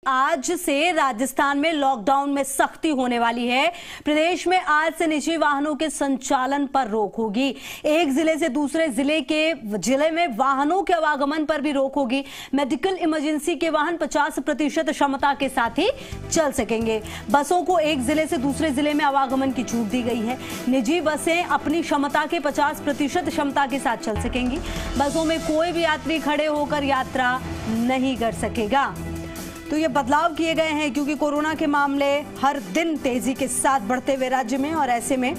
आज से राजस्थान में लॉकडाउन में सख्ती होने वाली है। प्रदेश में आज से निजी वाहनों के संचालन पर रोक होगी। एक जिले से दूसरे जिले में वाहनों के आवागमन पर भी रोक होगी। मेडिकल इमरजेंसी के वाहन 50% क्षमता के साथ ही चल सकेंगे। बसों को एक जिले से दूसरे जिले में आवागमन की छूट दी गई है। निजी बसें अपनी क्षमता के 50% क्षमता के साथ चल सकेंगी। बसों में कोई भी यात्री खड़े होकर यात्रा नहीं कर सकेगा। तो ये बदलाव किए गए हैं क्योंकि कोरोना के मामले हर दिन तेजी के साथ बढ़ते हुए राज्य में, और ऐसे में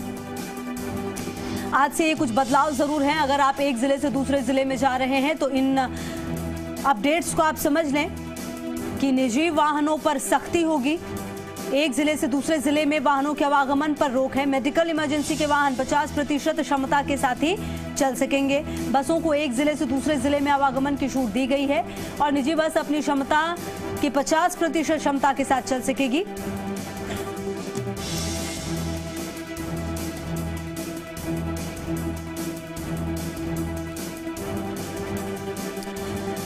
आज से ये कुछ बदलाव जरूर हैं। अगर आप एक जिले से दूसरे जिले में जा रहे हैं तो इन अपडेट्स को आप समझ लें कि निजी वाहनों पर सख्ती होगी। एक जिले से दूसरे जिले में वाहनों के आवागमन पर रोक है। मेडिकल इमरजेंसी के वाहन 50% क्षमता के साथ ही चल सकेंगे। बसों को एक जिले से दूसरे जिले में आवागमन की छूट दी गई है और निजी बस अपनी क्षमता की 50% क्षमता के साथ चल सकेगी।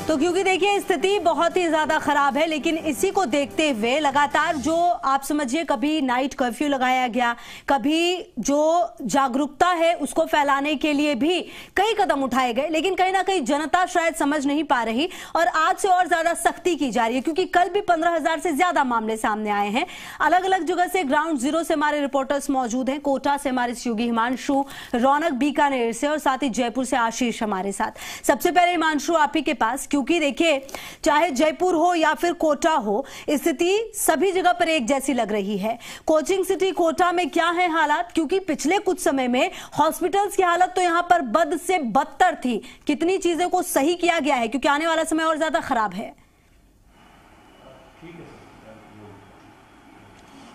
तो क्योंकि देखिए स्थिति बहुत ही ज्यादा खराब है, लेकिन इसी को देखते हुए लगातार जो आप समझिए कभी नाइट कर्फ्यू लगाया गया, कभी जो जागरूकता है उसको फैलाने के लिए भी कई कदम उठाए गए, लेकिन कहीं ना कहीं जनता शायद समझ नहीं पा रही और आज से और ज्यादा सख्ती की जा रही है क्योंकि कल भी 15,000 से ज्यादा मामले सामने आए हैं। अलग अलग जगह से ग्राउंड जीरो से हमारे रिपोर्टर्स मौजूद हैं। कोटा से हमारे सहयोगी हिमांशु, रौनक बीकानेर से और साथ ही जयपुर से आशीष हमारे साथ। सबसे पहले हिमांशु आप ही के पास, क्योंकि देखिए चाहे जयपुर हो या फिर कोटा हो, स्थिति सभी जगह पर एक जैसी लग रही है। कोचिंग सिटी कोटा में क्या है हालात, क्योंकि पिछले कुछ समय में हॉस्पिटल्स की हालत तो यहां पर बद से बदतर थी। कितनी चीजों को सही किया गया है क्योंकि आने वाला समय और ज्यादा खराब है?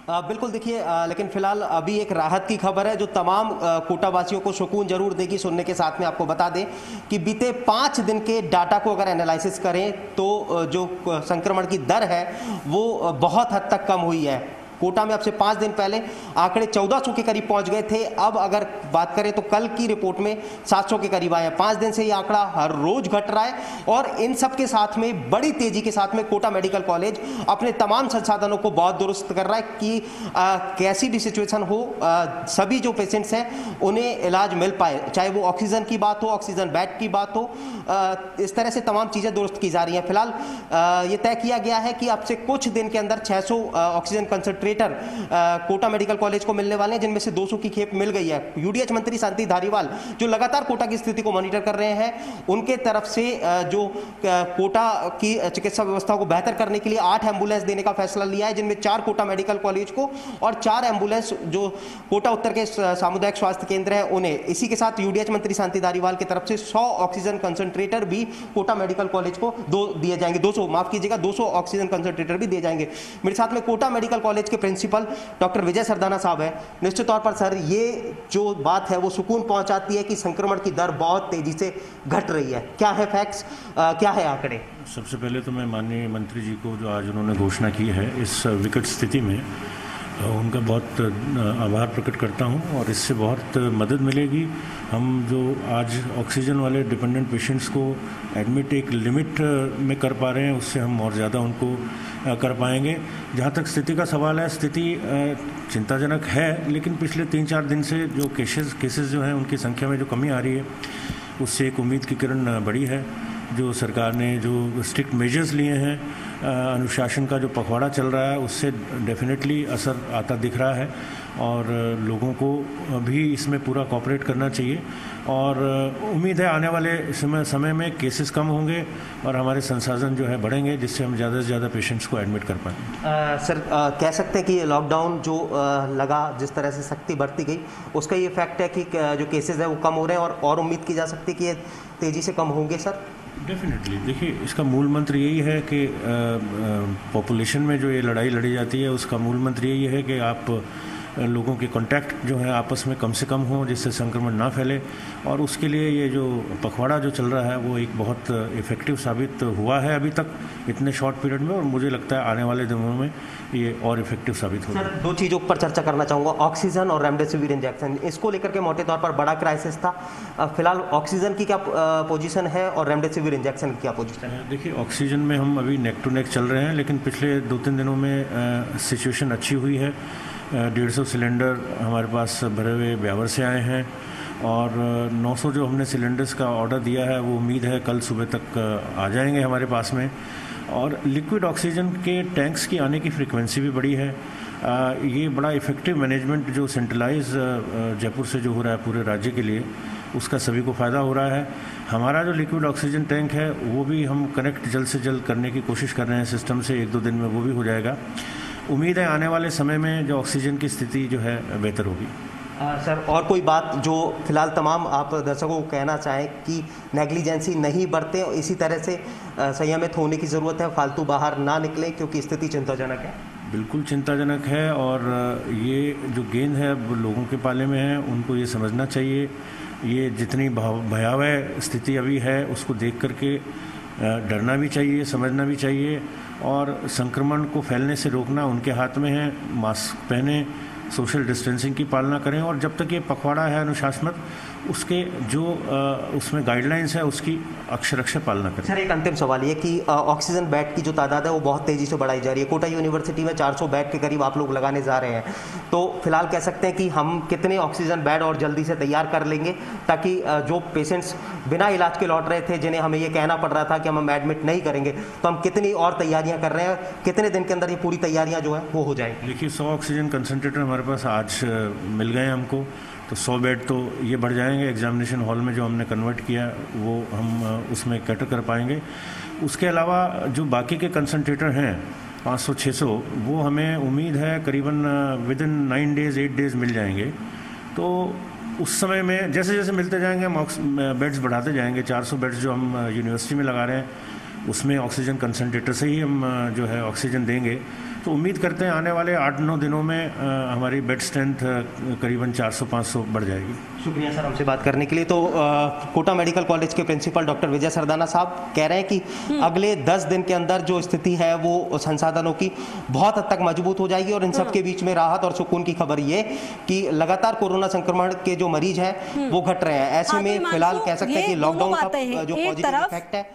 बिल्कुल देखिए, लेकिन फिलहाल अभी एक राहत की खबर है जो तमाम कोटा वासियों को सुकून जरूर देगी सुनने के साथ में। आपको बता दें कि बीते 5 दिन के डाटा को अगर एनालिसिस करें तो जो संक्रमण की दर है वो बहुत हद तक कम हुई है। कोटा में अब से 5 दिन पहले आंकड़े 1400 के करीब पहुंच गए थे। अब अगर बात करें तो कल की रिपोर्ट में 700 के करीब आए हैं। 5 दिन से ये आंकड़ा हर रोज घट रहा है और इन सब के साथ में बड़ी तेजी के साथ में कोटा मेडिकल कॉलेज अपने तमाम संसाधनों को बहुत दुरुस्त कर रहा है कि कैसी भी सिचुएशन हो सभी जो पेशेंट्स हैं उन्हें इलाज मिल पाए, चाहे वो ऑक्सीजन की बात हो, ऑक्सीजन बेड की बात हो। इस तरह से तमाम चीजें दुरुस्त की जा रही हैं। फिलहाल ये तय किया गया है कि अब से कुछ दिन के अंदर 600 oxygen concentrator Kota medical college को मिलने वाले हैं, जिनमें से 200 की खेप मिल गई है। यूडीएच मंत्री शांति धारीवाल जो लगातार कोटा की स्थिति को मॉनिटर कर रहे हैं, उनके तरफ से जो कोटा की चिकित्सा व्यवस्था को बेहतर करने के लिए 8 एम्बुलेंस देने का फैसला लिया है, जिनमें 4 कोटा मेडिकल कॉलेज को और 4 एम्बुलेंस जो कोटा उत्तर के सामुदायिक स्वास्थ्य केंद्र है उन्हें। इसी के साथ यूडीएच मंत्री शांति धारीवाल की तरफ से 100 ऑक्सीजन कंसंट्रेटर भी कोटा मेडिकल कॉलेज को दिए जाएंगे। 200 ऑक्सीजन कंसंट्रेटर भी दिए जाएंगे। मेरे साथ में कोटा मेडिकल कॉलेज के प्रिंसिपल डॉक्टर विजय सरदाना साहब है। निश्चित तौर पर सर ये जो बात है वो सुकून पहुंचाती है कि संक्रमण की दर बहुत तेजी से घट रही है। क्या है फैक्ट्स, क्या है आंकड़े? सबसे पहले तो मैं माननीय मंत्री जी को जो आज उन्होंने घोषणा की है इस विकट स्थिति में उनका बहुत आभार प्रकट करता हूं और इससे बहुत मदद मिलेगी। हम जो आज ऑक्सीजन वाले डिपेंडेंट पेशेंट्स को एडमिट एक लिमिट में कर पा रहे हैं, उससे हम और ज़्यादा उनको कर पाएंगे। जहाँ तक स्थिति का सवाल है, स्थिति चिंताजनक है, लेकिन पिछले 3-4 दिन से जो केसेस जो हैं उनकी संख्या में जो कमी आ रही है उससे एक उम्मीद की किरण बढ़ी है। जो सरकार ने जो स्ट्रिक्ट मेजर्स लिए हैं, अनुशासन का जो पखवाड़ा चल रहा है उससे डेफिनेटली असर आता दिख रहा है और लोगों को भी इसमें पूरा कोऑपरेट करना चाहिए और उम्मीद है आने वाले समय में केसेस कम होंगे और हमारे संसाधन जो है बढ़ेंगे, जिससे हम ज़्यादा से ज़्यादा पेशेंट्स को एडमिट कर पाएँ। सर कह सकते हैं कि लॉकडाउन जो लगा, जिस तरह से सख्ती बढ़ती गई, उसका ये इफेक्ट है कि जो केसेस है वो कम हो रहे हैं और उम्मीद की जा सकती है कि ये तेज़ी से कम होंगे? सर डेफिनेटली देखिए, इसका मूल मंत्र यही है कि पॉपुलेशन में जो ये लड़ाई लड़ी जाती है उसका मूल मंत्र यही है कि आप लोगों के कांटेक्ट जो है आपस में कम से कम हो, जिससे संक्रमण ना फैले। और उसके लिए ये जो पखवाड़ा जो चल रहा है वो एक बहुत इफ़ेक्टिव साबित हुआ है अभी तक इतने शॉर्ट पीरियड में, और मुझे लगता है आने वाले दिनों में ये और इफेक्टिव साबित होगा। दो चीज़ों पर चर्चा करना चाहूँगा, ऑक्सीजन और रेमडेसिविर इंजेक्शन, इसको लेकर के मोटे तौर पर बड़ा क्राइसिस था। फिलहाल ऑक्सीजन की क्या पोजीशन है और रेमडेसिविर इंजेक्शन की क्या पोजीशन है? देखिए, ऑक्सीजन में हम अभी नेक टू नेक चल रहे हैं, लेकिन पिछले 2-3 दिनों में सिचुएशन अच्छी हुई है। 150 सिलेंडर हमारे पास भरे हुए ब्यावर से आए हैं, और 900 जो हमने सिलेंडर्स का ऑर्डर दिया है वो उम्मीद है कल सुबह तक आ जाएंगे हमारे पास में। और लिक्विड ऑक्सीजन के टैंक्स की आने की फ्रीक्वेंसी भी बढ़ी है। ये बड़ा इफ़ेक्टिव मैनेजमेंट जो सेंट्रलाइज जयपुर से जो हो रहा है पूरे राज्य के लिए, उसका सभी को फ़ायदा हो रहा है। हमारा जो लिक्विड ऑक्सीजन टैंक है वो भी हम कनेक्ट जल्द से जल्द करने की कोशिश कर रहे हैं सिस्टम से, 1-2 दिन में वो भी हो जाएगा। उम्मीद है आने वाले समय में जो ऑक्सीजन की स्थिति जो है बेहतर होगी। सर, और कोई बात जो फिलहाल तमाम आप दर्शकों को कहना चाहें कि नेग्लिजेंसी नहीं बरतें, इसी तरह से संयमित होने की ज़रूरत है, फालतू बाहर ना निकलें क्योंकि स्थिति चिंताजनक है? बिल्कुल चिंताजनक है, और ये जो गेंद है वो लोगों के पाले में है, उनको ये समझना चाहिए। ये जितनी भयावह स्थिति अभी है उसको देख करके डरना भी चाहिए, समझना भी चाहिए, और संक्रमण को फैलने से रोकना उनके हाथ में है। मास्क पहने, सोशल डिस्टेंसिंग की पालना करें, और जब तक ये पखवाड़ा है अनुशासनात्मक, उसके जो उसमें गाइडलाइंस है उसकी अक्षरशः पालना करें। सर, एक अंतिम सवाल ये कि ऑक्सीजन बेड की जो तादाद है वो बहुत तेज़ी से बढ़ाई जा रही है। कोटा यूनिवर्सिटी में 400 बेड के करीब आप लोग लगाने जा रहे हैं, तो फिलहाल कह सकते हैं कि हम कितने ऑक्सीजन बेड और जल्दी से तैयार कर लेंगे ताकि जो पेशेंट्स बिना इलाज के लौट रहे थे, जिन्हें हमें ये कहना पड़ रहा था कि हम एडमिट नहीं करेंगे, तो हम कितनी और तैयारियाँ कर रहे हैं, कितने दिन के अंदर ये पूरी तैयारियाँ जो है वो हो जाएंगी? देखिए, 100 ऑक्सीजन कंसनट्रेटर हमारे पास आज मिल गए हमको, तो 100 बेड तो ये बढ़ जाएंगे। एग्जामिनेशन हॉल में जो हमने कन्वर्ट किया वो हम उसमें कैटर कर पाएंगे। उसके अलावा जो बाकी के कंसनट्रेटर हैं 500-600, वो हमें उम्मीद है करीबन विदिन 9 डेज़ 8 डेज़ मिल जाएंगे। तो उस समय में जैसे जैसे मिलते जाएंगे हम बेड्स बढ़ाते जाएंगे। 400 बेड्स जो हम यूनिवर्सिटी में लगा रहे हैं उसमें ऑक्सीजन कंसनट्रेटर से ही हम जो है ऑक्सीजन देंगे। तो उम्मीद करते हैं आने वाले 8-9 दिनों में हमारी बेड स्ट्रेंथ करीबन 400-500 बढ़ जाएगी। शुक्रिया सर हमसे बात करने के लिए। तो कोटा मेडिकल कॉलेज के प्रिंसिपल डॉक्टर विजय सरदाना साहब कह रहे हैं कि अगले 10 दिन के अंदर जो स्थिति है वो संसाधनों की बहुत हद तक मजबूत हो जाएगी, और इन सब के बीच में राहत और सुकून की खबर ये कि लगातार कोरोना संक्रमण के जो मरीज हैं वो घट रहे हैं। ऐसे में फिलहाल कह सकते हैं कि लॉकडाउन का जो पॉजिटिव इफेक्ट है,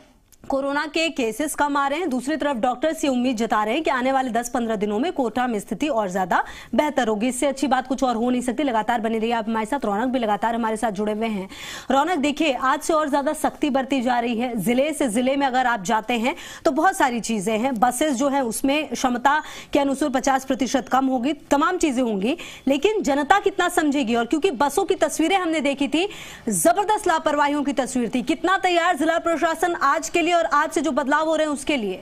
कोरोना के केसेस कम आ रहे हैं, दूसरी तरफ डॉक्टर्स ये उम्मीद जता रहे हैं कि आने वाले 10-15 दिनों में कोटा में स्थिति और ज्यादा बेहतर होगी। इससे अच्छी बात कुछ और हो नहीं सकती। लगातार बनी रही आप हमारे साथ। रौनक भी लगातार हमारे साथ जुड़े हुए हैं। रौनक, देखिए, आज से और ज्यादा सख्ती बरती जा रही है। जिले से जिले में अगर आप जाते हैं तो बहुत सारी चीजें हैं। बसेस जो है उसमें क्षमता के अनुसार 50% कम होगी, तमाम चीजें होंगी, लेकिन जनता कितना समझेगी? और क्योंकि बसों की तस्वीरें हमने देखी थी, जबरदस्त लापरवाहियों की तस्वीर थी। कितना तैयार जिला प्रशासन आज के लिए और आज से जो बदलाव हो रहे हैं उसके लिए?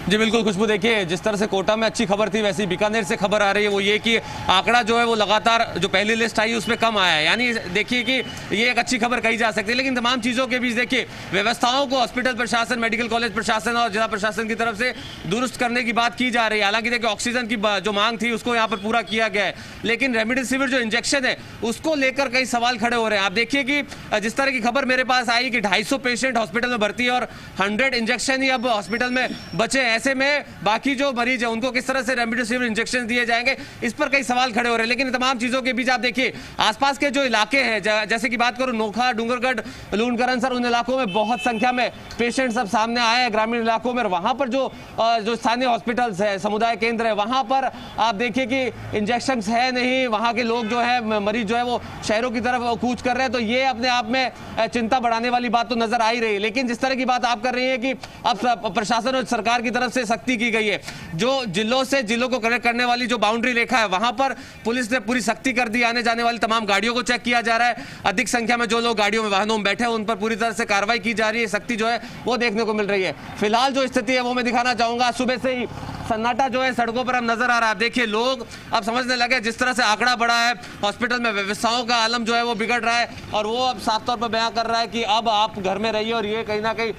जी बिल्कुल खुशबू, देखिए जिस तरह से कोटा में अच्छी खबर थी वैसे ही बीकानेर से खबर आ रही है वो ये कि आंकड़ा जो है वो लगातार जो पहली लिस्ट आई उसमें कम आया है। यानी देखिए कि ये एक अच्छी खबर कही जा सकती है। लेकिन तमाम चीज़ों के बीच देखिए व्यवस्थाओं को हॉस्पिटल प्रशासन, मेडिकल कॉलेज प्रशासन और जिला प्रशासन की तरफ से दुरुस्त करने की बात की जा रही है। हालांकि देखिए ऑक्सीजन की जो मांग थी उसको यहाँ पर पूरा किया गया है, लेकिन रेमडेसिविर जो इंजेक्शन है उसको लेकर कई सवाल खड़े हो रहे हैं। आप देखिए कि जिस तरह की खबर मेरे पास आई कि 250 पेशेंट हॉस्पिटल में भर्ती है और 100 इंजेक्शन ही अब हॉस्पिटल में बचे हैं। ऐसे में बाकी जो मरीज है उनको किस तरह से रेमडेसिविर इंजेक्शन दिए जाएंगे, इस पर कई सवाल खड़े हो रहे हैं। लेकिन तमाम चीजों के बीच आप देखिए आसपास के जो इलाके हैं, जैसे कि बात करूं नोखा, डूंगरगढ़, लूणकरण, सर उन इलाकों में बहुत संख्या में पेशेंट सब सामने आए हैं ग्रामीण इलाकों में। वहां पर जो स्थानीय हॉस्पिटल्स है, समुदाय केंद्र है, वहां पर आप देखिए कि इंजेक्शन है नहीं। वहां के लोग जो है मरीज जो है वो शहरों की तरफ कूच कर रहे हैं। तो ये अपने आप में चिंता बढ़ाने वाली बात तो नजर आ ही रही है। लेकिन जिस तरह की बात आप कर रही है कि अब प्रशासन और सरकार की तरफ से सख्ती की गई है, जो जिलों से जिलों को कनेक्ट करने वाली जो बाउंड्री रेखा है वहां पर पुलिस ने पूरी सख्ती कर दी। आने जाने वाली तमाम गाड़ियों को चेक किया जा रहा है। अधिक संख्या में जो लोग गाड़ियों में, वाहनों में बैठे हैं उन पर पूरी तरह से कार्रवाई की जा रही है। सख्ती जो है वो देखने को मिल रही है। फिलहाल जो स्थिति है वो मैं दिखाना चाहूंगा। सुबह से ही सन्नाटा जो है सड़कों पर अब नजर आ रहा है। देखिए लोग अब समझने लगे, जिस तरह से आंकड़ा बढ़ा है, हॉस्पिटल में व्यवस्थाओं का आलम जो है वो बिगड़ रहा है, और वो अब साफ तौर पर बयां कर रहा है कि अब आप घर में रहिए। और ये कहीं ना कहीं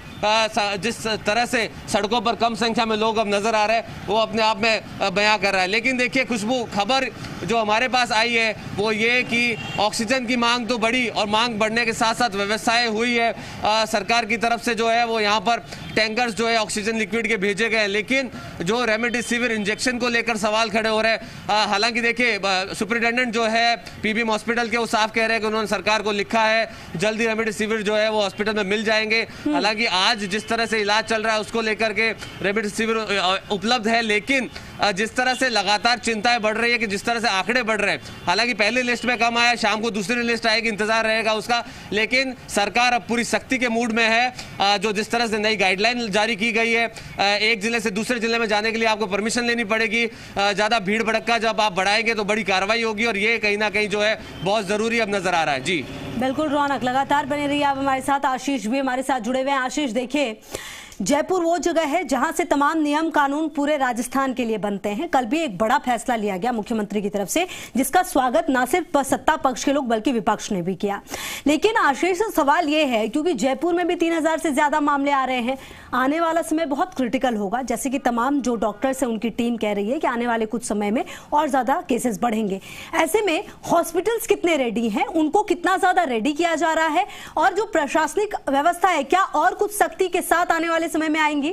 जिस तरह से सड़कों पर कम संख्या में लोग अब नजर आ रहे हैं वो अपने आप में बयां कर रहा है। लेकिन देखिए खुशबू, खबर जो हमारे पास आई है वो ये कि ऑक्सीजन की मांग तो बढ़ी, और मांग बढ़ने के साथ साथ व्यवस्थाएं हुई है। सरकार की तरफ से जो है वो यहाँ पर टैंकर्स जो है ऑक्सीजन लिक्विड के भेजे गए, लेकिन जो रेमडेसिविर इंजेक्शन को लेकर सवाल खड़े हो रहे हैं। हालांकि देखिए सुपरिटेंडेंट जो है पीबीएम हॉस्पिटल के, वो साफ कह रहे हैं कि उन्होंने सरकार को लिखा है जल्दी रेमडेसिविर जो है वो हॉस्पिटल में मिल जाएंगे। हालांकि आज जिस तरह से इलाज चल रहा है उसको लेकर के रेमडेसिविर उपलब्ध है, लेकिन जिस तरह से लगातार चिंताएं बढ़ रही है कि जिस तरह से आंकड़े बढ़ रहे हैं, हालांकि पहले लिस्ट में कम आया, शाम को दूसरी लिस्ट आएगी, इंतजार रहेगा उसका। लेकिन सरकार अब पूरी सख्ती के मूड में है। जो जिस तरह से नई गाइडलाइन जारी की गई है, एक जिले से दूसरे जिले में जाने के लिए आपको परमिशन लेनी पड़ेगी। ज्यादा भीड़ भड़का जब आप बढ़ाएंगे तो बड़ी कार्रवाई होगी, और ये कहीं ना कहीं जो है बहुत जरूरी अब नजर आ रहा है। जी बिल्कुल रौनक, लगातार बने रहिए आप हमारे साथ। आशीष भी हमारे साथ जुड़े हुए हैं। आशीष, देखिए जयपुर वो जगह है जहां से तमाम नियम कानून पूरे राजस्थान के लिए बनते हैं। कल भी एक बड़ा फैसला लिया गया मुख्यमंत्री की तरफ से, जिसका स्वागत न सिर्फ सत्ता पक्ष के लोग बल्कि विपक्ष ने भी किया। लेकिन आशीष, सवाल ये है, क्योंकि जयपुर में भी 3000 से ज्यादा मामले आ रहे हैं, आने वाला समय बहुत क्रिटिकल होगा, जैसे कि तमाम जो डॉक्टर्स हैं उनकी टीम कह रही है कि आने वाले कुछ समय में और ज्यादा केसेस बढ़ेंगे। ऐसे में हॉस्पिटल्स कितने रेडी हैं, उनको कितना ज्यादा रेडी किया जा रहा है, और जो प्रशासनिक व्यवस्था है क्या और कुछ सख्ती के साथ आने वाले समय में आएंगी?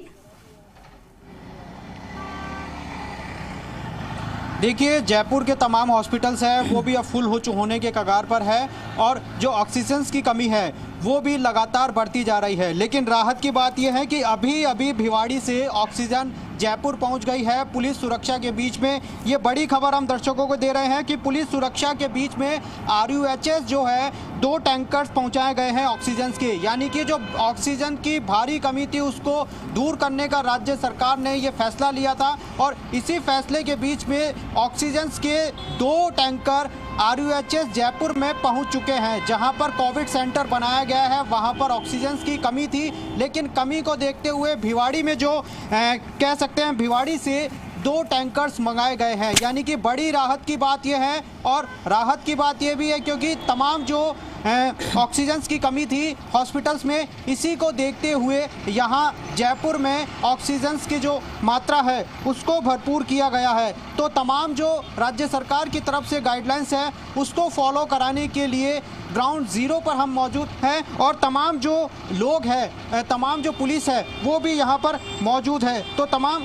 देखिए जयपुर के तमाम हॉस्पिटल्स हैं वो भी अब फुल होने के कगार पर है, और जो ऑक्सीजन की कमी है वो भी लगातार बढ़ती जा रही है। लेकिन राहत की बात यह है कि अभी अभी भिवाड़ी से ऑक्सीजन जयपुर पहुंच गई है पुलिस सुरक्षा के बीच में। ये बड़ी खबर हम दर्शकों को दे रहे हैं कि पुलिस सुरक्षा के बीच में RUHS जो है 2 टैंकर्स पहुंचाए गए हैं ऑक्सीजन के, यानी कि जो ऑक्सीजन की भारी कमी थी उसको दूर करने का राज्य सरकार ने ये फैसला लिया था। और इसी फैसले के बीच में ऑक्सीजन के 2 टैंकर RUHS जयपुर में पहुंच चुके हैं, जहां पर कोविड सेंटर बनाया गया है। वहां पर ऑक्सीजन की कमी थी, लेकिन कमी को देखते हुए भिवाड़ी में जो कह सकते हैं भिवाड़ी से 2 टैंकर्स मंगाए गए हैं, यानी कि बड़ी राहत की बात यह है। और राहत की बात यह भी है क्योंकि तमाम जो ऑक्सीजन की कमी थी हॉस्पिटल्स में, इसी को देखते हुए यहाँ जयपुर में ऑक्सीजन की जो मात्रा है उसको भरपूर किया गया है। तो तमाम जो राज्य सरकार की तरफ से गाइडलाइंस है उसको फॉलो कराने के लिए ग्राउंड जीरो पर हम मौजूद हैं, और तमाम जो लोग हैं, तमाम जो पुलिस है वो भी यहाँ पर मौजूद है। तो तमाम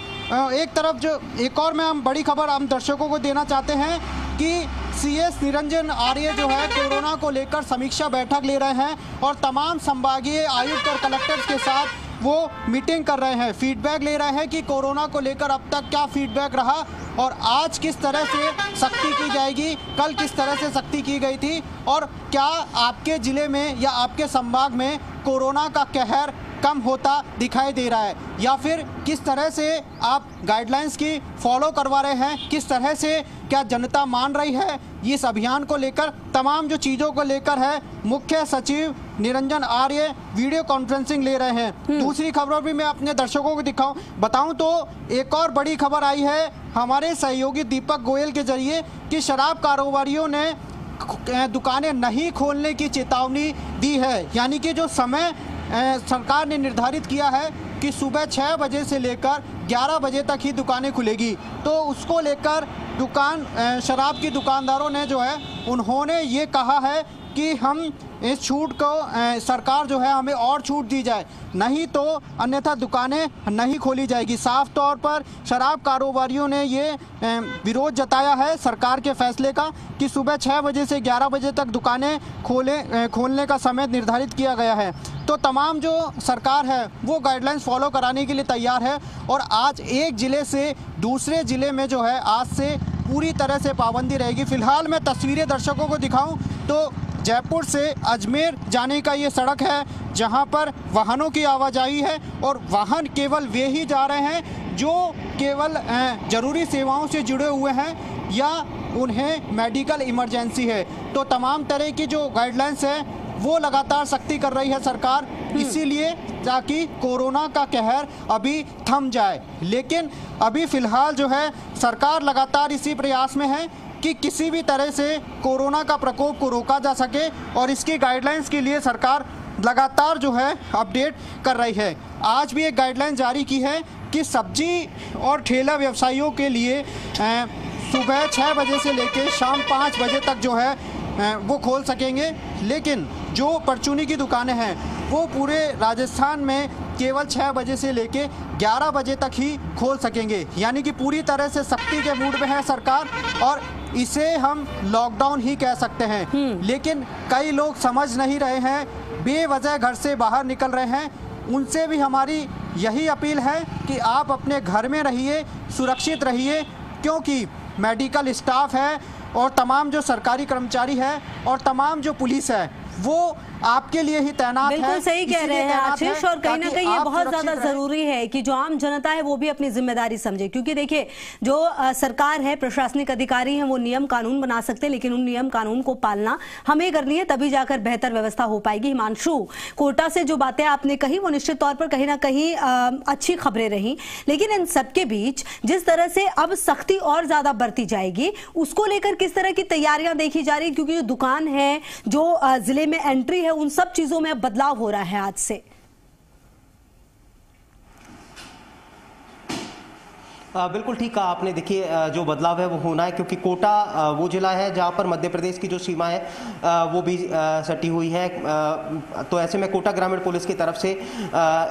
एक तरफ जो एक और में हम बड़ी खबर हम दर्शकों को देना चाहते हैं कि CS निरंजन आर्य जो है कोरोना को लेकर समीक्षा बैठक ले रहे हैं, और तमाम संभागीय आयुक्त और कलेक्टर्स के साथ वो मीटिंग कर रहे हैं, फीडबैक ले रहे हैं कि कोरोना को लेकर अब तक क्या फीडबैक रहा, और आज किस तरह से सख्ती की जाएगी, कल किस तरह से सख्ती की गई थी, और क्या आपके ज़िले में या आपके संभाग में कोरोना का कहर कम होता दिखाई दे रहा है, या फिर किस तरह से आप गाइडलाइंस की फॉलो करवा रहे हैं, किस तरह से क्या जनता मान रही है इस अभियान को लेकर। तमाम जो चीज़ों को लेकर है मुख्य सचिव निरंजन आर्य वीडियो कॉन्फ्रेंसिंग ले रहे हैं। दूसरी खबरों भी मैं अपने दर्शकों को बताऊं तो एक और बड़ी खबर आई है हमारे सहयोगी दीपक गोयल के जरिए कि शराब कारोबारियों ने दुकानें नहीं खोलने की चेतावनी दी है, यानी कि जो समय सरकार ने निर्धारित किया है कि सुबह 6 बजे से लेकर 11 बजे तक ही दुकानें खुलेगी, तो उसको लेकर शराब की दुकानदारों ने जो है उन्होंने ये कहा है कि हम इस छूट को सरकार जो है हमें और छूट दी जाए, नहीं तो अन्यथा दुकानें नहीं खोली जाएगी। साफ तौर पर शराब कारोबारियों ने ये विरोध जताया है सरकार के फैसले का कि सुबह 6 बजे से 11 बजे तक दुकानें खोलने का समय निर्धारित किया गया है। तो तमाम जो सरकार है वो गाइडलाइंस फॉलो कराने के लिए तैयार है, और आज एक ज़िले से दूसरे ज़िले में जो है आज से पूरी तरह से पाबंदी रहेगी। फ़िलहाल मैं तस्वीरें दर्शकों को दिखाऊं तो जयपुर से अजमेर जाने का ये सड़क है जहां पर वाहनों की आवाजाही है, और वाहन केवल वे ही जा रहे हैं जो केवल ज़रूरी सेवाओं से जुड़े हुए हैं या उन्हें मेडिकल इमरजेंसी है। तो तमाम तरह की जो गाइडलाइंस है वो लगातार सख्ती कर रही है सरकार, इसीलिए ताकि कोरोना का कहर अभी थम जाए। लेकिन अभी फिलहाल जो है सरकार लगातार इसी प्रयास में है कि किसी भी तरह से कोरोना का प्रकोप को रोका जा सके, और इसकी गाइडलाइंस के लिए सरकार लगातार जो है अपडेट कर रही है। आज भी एक गाइडलाइन जारी की है कि सब्जी और ठेला व्यवसायियों के लिए सुबह 6 बजे से लेकर शाम 5 बजे तक जो है वो खोल सकेंगे, लेकिन जो परचूनी की दुकानें हैं वो पूरे राजस्थान में केवल 6 बजे से लेके 11 बजे तक ही खोल सकेंगे। यानी कि पूरी तरह से सख्ती के मूड में है सरकार, और इसे हम लॉकडाउन ही कह सकते हैं। लेकिन कई लोग समझ नहीं रहे हैं, बेवजह घर से बाहर निकल रहे हैं। उनसे भी हमारी यही अपील है कि आप अपने घर में रहिए, सुरक्षित रहिए, क्योंकि मेडिकल स्टाफ है और तमाम जो सरकारी कर्मचारी है और तमाम जो पुलिस है वो आपके लिए ही तैनात है। बिल्कुल सही कह रहे हैं आशीष, और कहीं ना कहीं ये बहुत ज्यादा जरूरी है कि जो आम जनता है वो भी अपनी जिम्मेदारी समझे, क्योंकि देखिए जो सरकार है, प्रशासनिक अधिकारी हैं, वो नियम कानून बना सकते हैं, लेकिन उन नियम कानून को पालना हमें करनी है, तभी जाकर बेहतर व्यवस्था हो पाएगी। हिमांशु, कोटा से जो बातें आपने कही वो निश्चित तौर पर कहीं ना कहीं अच्छी खबरें रही, लेकिन इन सबके बीच जिस तरह से अब सख्ती और ज्यादा बरती जाएगी उसको लेकर किस तरह की तैयारियां देखी जा रही, क्योंकि जो दुकान है, जो जिले में एंट्री है, उन सब चीजों में बदलाव हो रहा है आज से। बिल्कुल ठीक कहा आपने। देखिए जो बदलाव है वो होना है, क्योंकि कोटा वो जिला है जहां पर मध्य प्रदेश की जो सीमा है वो भी सटी हुई है। तो ऐसे में कोटा ग्रामीण पुलिस की तरफ से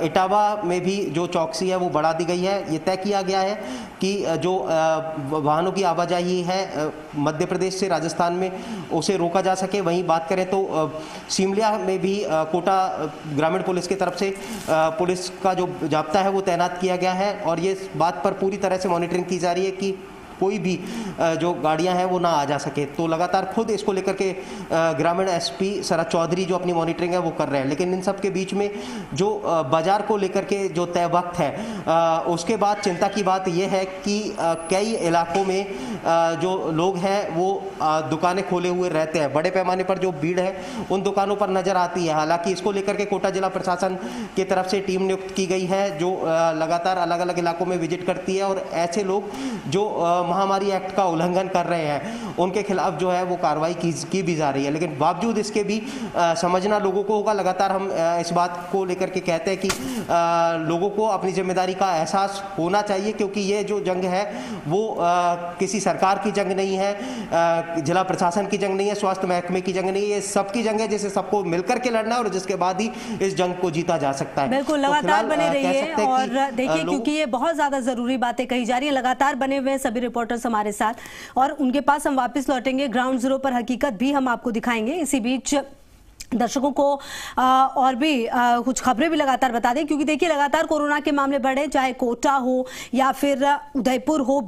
इटावा में भी जो चौकसी है वो बढ़ा दी गई है। ये तय किया गया है कि जो वाहनों की आवाजाही है मध्य प्रदेश से राजस्थान में उसे रोका जा सके। वहीं बात करें तो सिमलिया में भी कोटा ग्रामीण पुलिस की तरफ से पुलिस का जो जाब्ता है वो तैनात किया गया है, और ये बात पर पूरी तरह से मॉनिटरिंग की जा रही है कि कोई भी जो गाड़ियां हैं वो ना आ जा सके। तो लगातार खुद इसको लेकर के ग्रामीण एसपी शरद चौधरी जो अपनी मॉनिटरिंग है वो कर रहे हैं। लेकिन इन सब के बीच में जो बाजार को लेकर के जो तय वक्त है, उसके बाद चिंता की बात यह है कि कई इलाकों में जो लोग हैं वो दुकानें खोले हुए रहते हैं। बड़े पैमाने पर जो भीड़ है उन दुकानों पर नजर आती है। हालांकि इसको लेकर के कोटा जिला प्रशासन की तरफ से टीम नियुक्त की गई है जो लगातार अलग अलग इलाकों में विजिट करती है, और ऐसे लोग जो महामारी एक्ट का उल्लंघन कर रहे हैं उनके खिलाफ जो है वो कार्रवाई की भी जा रही है। लेकिन बावजूद इसके भी समझना लोगों को होगा। लगातार हम इस बात को लेकर के कहते हैं कि लोगों को अपनी जिम्मेदारी का एहसास होना चाहिए, क्योंकि ये जो जंग है वो किसी सरकार की जंग नहीं है, जिला प्रशासन की जंग नहीं है, स्वास्थ्य महकमे की जंग नहीं है, ये सबकी जंग है जिसे सबको मिलकर के लड़ना है, और जिसके बाद ही इस जंग को जीता जा सकता है। बिल्कुल, लगातार बने रहिए और देखिए, क्योंकि ये बहुत ज्यादा जरूरी बातें कही जा रही है। लगातार बने हुए सभी रिपोर्टर्स हमारे साथ, और उनके पास हम वापस लौटेंगे। ग्राउंड जीरो पर हकीकत भी हम आपको दिखाएंगे। इसी बीच दर्शकों को और भी कुछ खबरें भी लगातार बता दें, क्योंकि देखिए लगातार कोरोना के मामले बढ़े, चाहे कोटा हो या फिर उदयपुर हो।